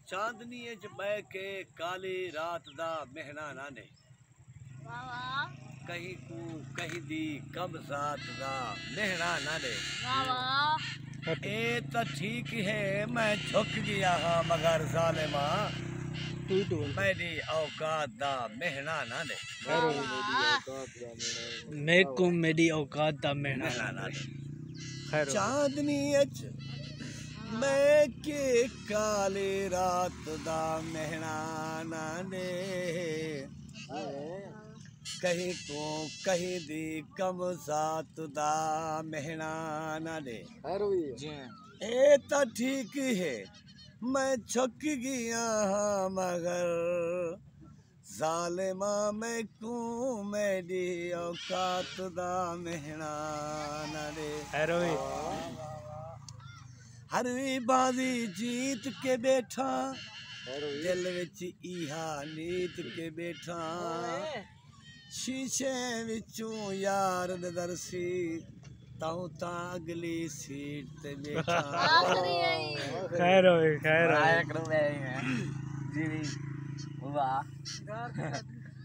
चांदनी च बह के काली रात दा मेहनाना ने कहीं को कहीं दी कम जात दा मेहनाना ने ए तो ठीक है मैं झुक गया हाँ मगर जालिमा मेरी औकात दा मेहनाना ने मेको मेरी औकात दा मेहनाना ने चांदनी च मैं के काली रात दा मेहनाना ने कहीं को कहीं दी कम सात दा मेहनाना ने ए तो ठीक है मैं छुक गया हाँ मगर जालिमा मैं को मेरी औकात दा मेहनाना ने हर बाजी जीत के बैठा दिल विच इहा नीत के बैठा शीशे विचों यार दरसी ताऊ ता अगली सीट ते बैठा खैर होए खैर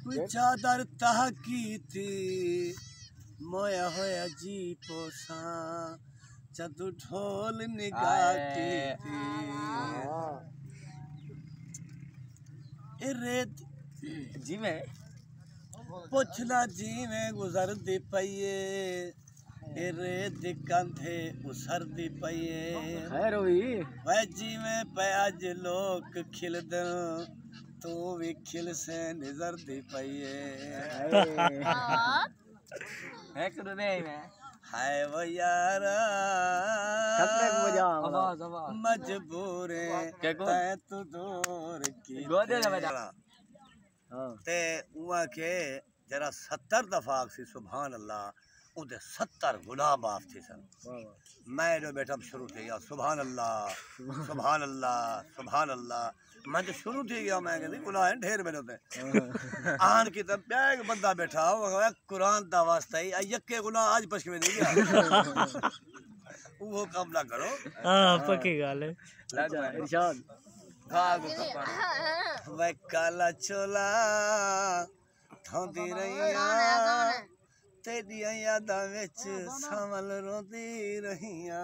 कोई चादर तह की थी मोया होया जी पोसा जदू ढोल निगाह की थी रेत जी में पुछना जी में गुजर दी पईए रेत कंधे उसर दी पईए वह जी में पे अज लोग खिल दे तू भी खिल से निजर दी पईए हाय वो यारा मजबूर है तू दूर की ते उआ के जरा 70 दफा सी सुभान अल्लाह उदे 70 गुनाह माफ थी सन मैं जो बेटा शुरू थी गया सुभान अल्लाह सुभान अल्लाह सुभान अल्लाह मैं तो शुरू थी गया मैं कहती गुनाह ढेर मेरे होते आन की तब एक बंदा बैठा हो कुरान दा वास्ता ही यक्के गुनाह आज पछवे नहीं गया वो काम ना करो हां पक्की गल है ला जा इरशाद मैं काला चोला थोंदी रहिया तेरिया यादां विच संवल रोंदी रहिया।